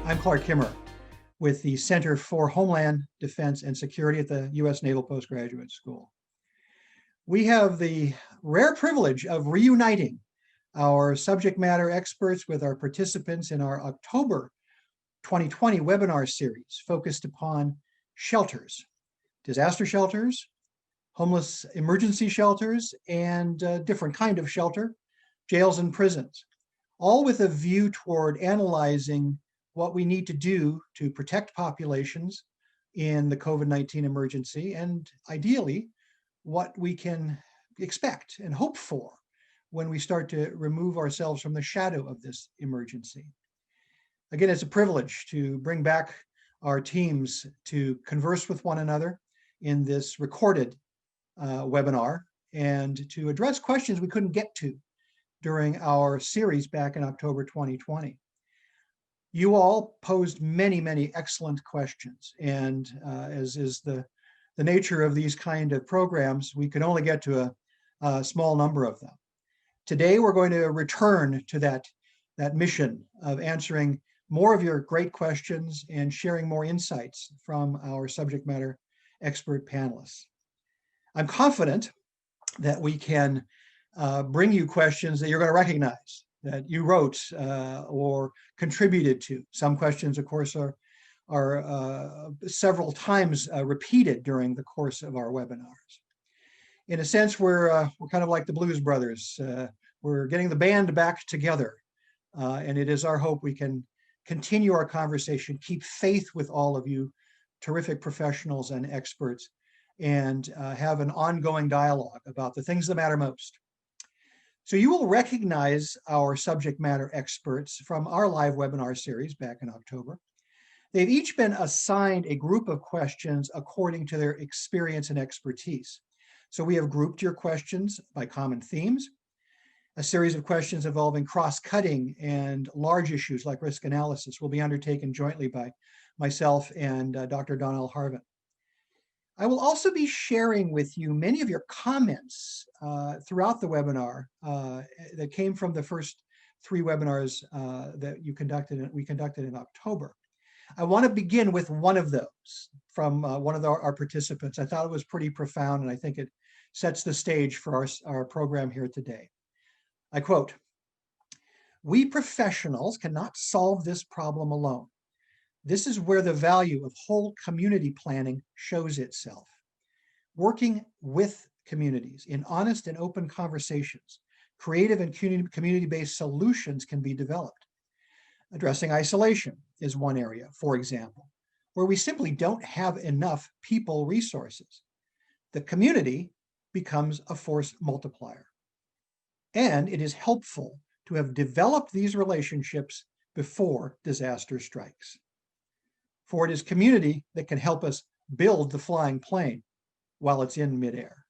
I'm Clark Kimmer with the Center for Homeland Defense and Security at the U.S. Naval Postgraduate School. We have the rare privilege of reuniting our subject matter experts with our participants in our October 2020 webinar series focused upon shelters, disaster shelters, homeless emergency shelters, and different kind of shelter, jails and prisons, all with a view toward analyzing what we need to do to protect populations in the COVID-19 emergency, and ideally, what we can expect and hope for when we start to remove ourselves from the shadow of this emergency. Again, it's a privilege to bring back our teams to converse with one another in this recorded webinar and to address questions we couldn't get to during our series back in October 2020. You all posed many, many excellent questions, and as is the nature of these kind of programs, we can only get to a small number of them. Today, we're going to return to that mission of answering more of your great questions and sharing more insights from our subject matter expert panelists. I'm confident that we can bring you questions that you're going to recognize, that you wrote or contributed to. Some questions, of course, are several times repeated during the course of our webinars. In a sense, we're kind of like the Blues Brothers. We're getting the band back together, and it is our hope we can continue our conversation, keep faith with all of you terrific professionals and experts, and have an ongoing dialogue about the things that matter most. So you will recognize our subject matter experts from our live webinar series back in October. They've each been assigned a group of questions according to their experience and expertise. So we have grouped your questions by common themes, a series of questions involving cross-cutting and large issues like risk analysis will be undertaken jointly by myself and Dr. Donnell Harvin. I will also be sharing with you many of your comments throughout the webinar that came from the first 3 webinars that we conducted in October. I want to begin with one of those from one of our participants. I thought it was pretty profound, and I think it sets the stage for our program here today. I quote, "We professionals cannot solve this problem alone. This is where the value of whole community planning shows itself. Working with communities in honest and open conversations, creative and community-based solutions can be developed. Addressing isolation is one area, for example, where we simply don't have enough people resources. The community becomes a force multiplier. And it is helpful to have developed these relationships before disaster strikes. For it is community that can help us build the flying plane while it's in midair."